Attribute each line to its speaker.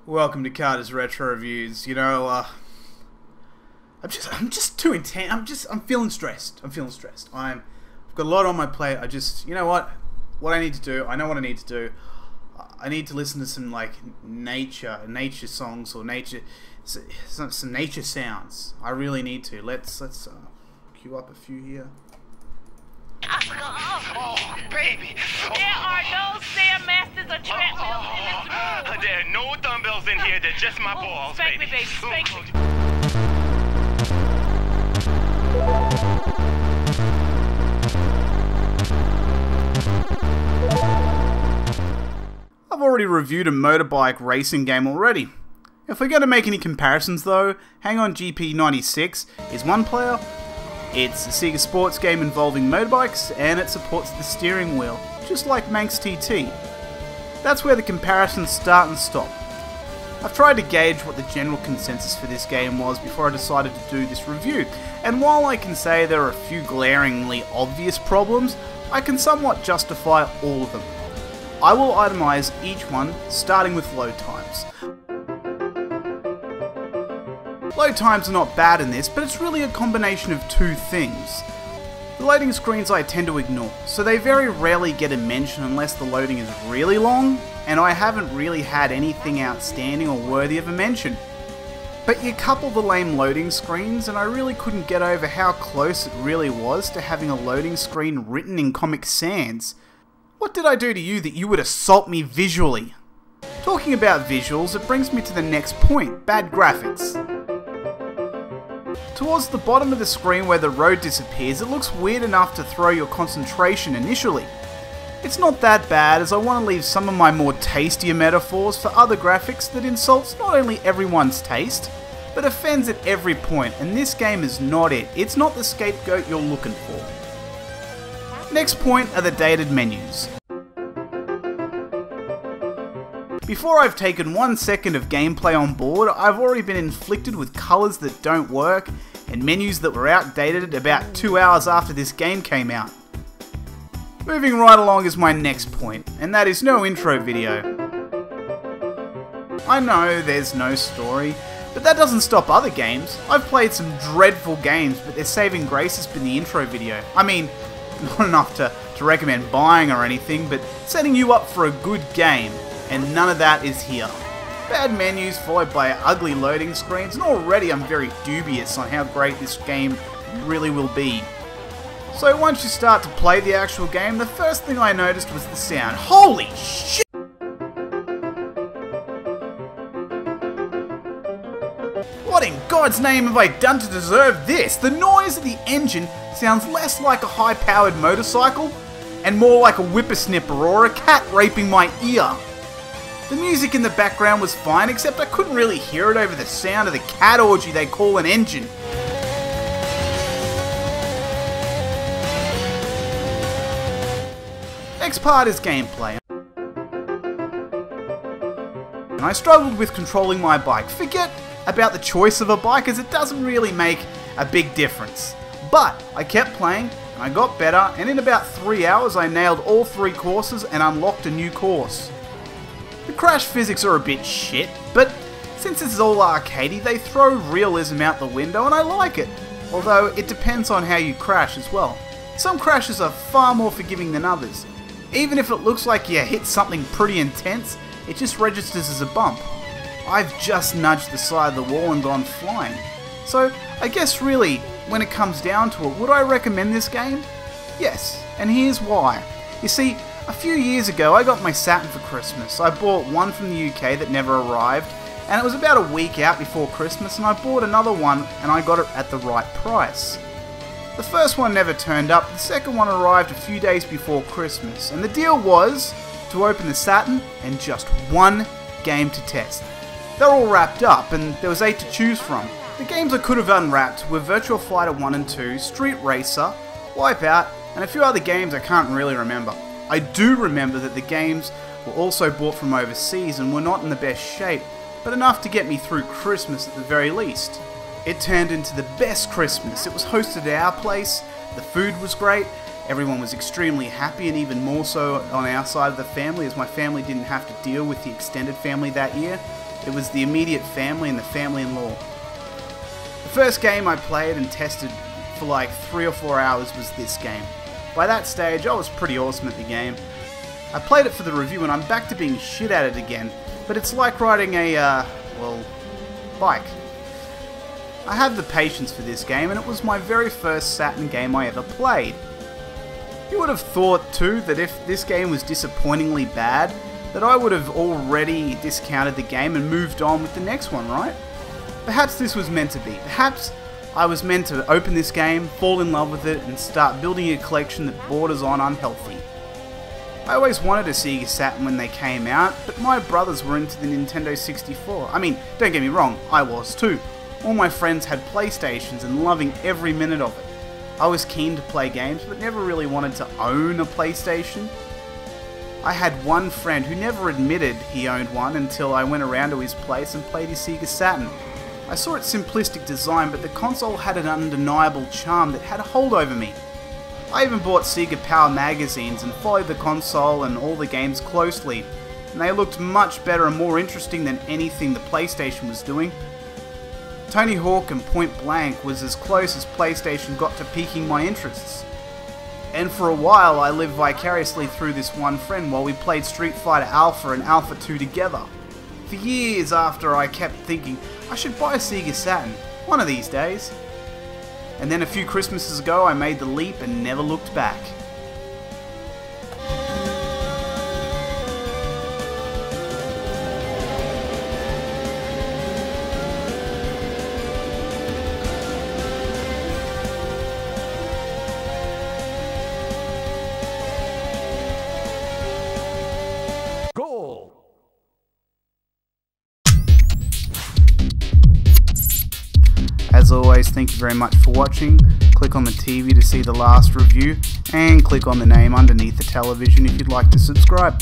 Speaker 1: Welcome to Carter's Retro Reviews. You know, I'm just too intense. I'm feeling stressed. I've got a lot on my plate. You know what? What I need to do, I know what I need to do. I need to listen to some, like, nature songs or some nature sounds. I really need to. Let's cue up a few here.
Speaker 2: Oh, baby.
Speaker 3: There are no stairmasters or treadmills in this room.
Speaker 2: There are no dumbbells in here. They're just my balls,
Speaker 3: Spank
Speaker 2: baby.
Speaker 3: me, baby. Spank me.
Speaker 1: I've already reviewed a motorbike racing game already. If we're going to make any comparisons though, Hang On GP96 is one player. It's a Sega sports game involving motorbikes, and it supports the steering wheel, just like Manx TT. That's where the comparisons start and stop. I've tried to gauge what the general consensus for this game was before I decided to do this review, and while I can say there are a few glaringly obvious problems, I can somewhat justify all of them. I will itemize each one, starting with load times. Load times are not bad in this, but it's really a combination of two things. The loading screens I tend to ignore, so they very rarely get a mention unless the loading is really long, and I haven't really had anything outstanding or worthy of a mention. But you couple the lame loading screens, and I really couldn't get over how close it really was to having a loading screen written in Comic Sans. What did I do to you that you would assault me visually? Talking about visuals, it brings me to the next point, bad graphics. Towards the bottom of the screen where the road disappears, it looks weird enough to throw your concentration initially. It's not that bad, as I want to leave some of my more tastier metaphors for other graphics that insults not only everyone's taste, but offends at every point, and this game is not it. It's not the scapegoat you're looking for. Next point are the dated menus. Before I've taken 1 second of gameplay on board, I've already been inflicted with colours that don't work and menus that were outdated about 2 hours after this game came out. Moving right along is my next point, and that is no intro video. I know there's no story, but that doesn't stop other games. I've played some dreadful games, but their saving grace has been the intro video. I mean, not enough to recommend buying or anything, but setting you up for a good game. And none of that is here. Bad menus followed by ugly loading screens, and already I'm very dubious on how great this game really will be. So once you start to play the actual game, the first thing I noticed was the sound. Holy shit! What in God's name have I done to deserve this? The noise of the engine sounds less like a high-powered motorcycle and more like a whippersnipper or a cat raping my ear. The music in the background was fine, except I couldn't really hear it over the sound of the cat orgy they call an engine. Next part is gameplay. And I struggled with controlling my bike. Forget about the choice of a bike, as it doesn't really make a big difference. But I kept playing, and I got better, and in about 3 hours I nailed all 3 courses and unlocked a new course. The crash physics are a bit shit, but since this is all arcadey, they throw realism out the window and I like it. Although it depends on how you crash as well. Some crashes are far more forgiving than others. Even if it looks like you hit something pretty intense, it just registers as a bump. I've just nudged the side of the wall and gone flying. So I guess really, when it comes down to it, would I recommend this game? Yes, and here's why. You see, a few years ago, I got my Saturn for Christmas. I bought one from the UK that never arrived, and it was about a week out before Christmas, and I bought another one, and I got it at the right price. The first one never turned up, the second one arrived a few days before Christmas, and the deal was to open the Saturn and just one game to test. They're all wrapped up, and there was 8 to choose from. The games I could have unwrapped were Virtua Fighter 1 and 2, Street Racer, Wipeout, and a few other games I can't really remember. I do remember that the games were also bought from overseas and were not in the best shape, but enough to get me through Christmas at the very least. It turned into the best Christmas. It was hosted at our place, the food was great, everyone was extremely happy, and even more so on our side of the family, as my family didn't have to deal with the extended family that year. It was the immediate family and the family-in-law. The first game I played and tested for like 3 or 4 hours was this game. By that stage, I was pretty awesome at the game. I played it for the review and I'm back to being shit at it again, but it's like riding a, bike. I have the patience for this game, and it was my very first Saturn game I ever played. You would have thought too that if this game was disappointingly bad, that I would have already discounted the game and moved on with the next one, right? Perhaps this was meant to be. Perhaps I was meant to open this game, fall in love with it, and start building a collection that borders on unhealthy. I always wanted a Sega Saturn when they came out, but my brothers were into the Nintendo 64. I mean, don't get me wrong, I was too. All my friends had PlayStations and loving every minute of it. I was keen to play games, but never really wanted to own a PlayStation. I had one friend who never admitted he owned one until I went around to his place and played his Sega Saturn. I saw its simplistic design, but the console had an undeniable charm that had a hold over me. I even bought Sega Power magazines and followed the console and all the games closely, and they looked much better and more interesting than anything the PlayStation was doing. Tony Hawk and Point Blank was as close as PlayStation got to piquing my interests. And for a while I lived vicariously through this one friend while we played Street Fighter Alpha and Alpha 2 together. For years after, I kept thinking I should buy a Sega Saturn one of these days. And then a few Christmases ago I made the leap and never looked back. As always, thank you very much for watching. Click on the TV to see the last review, and click on the name underneath the television if you'd like to subscribe.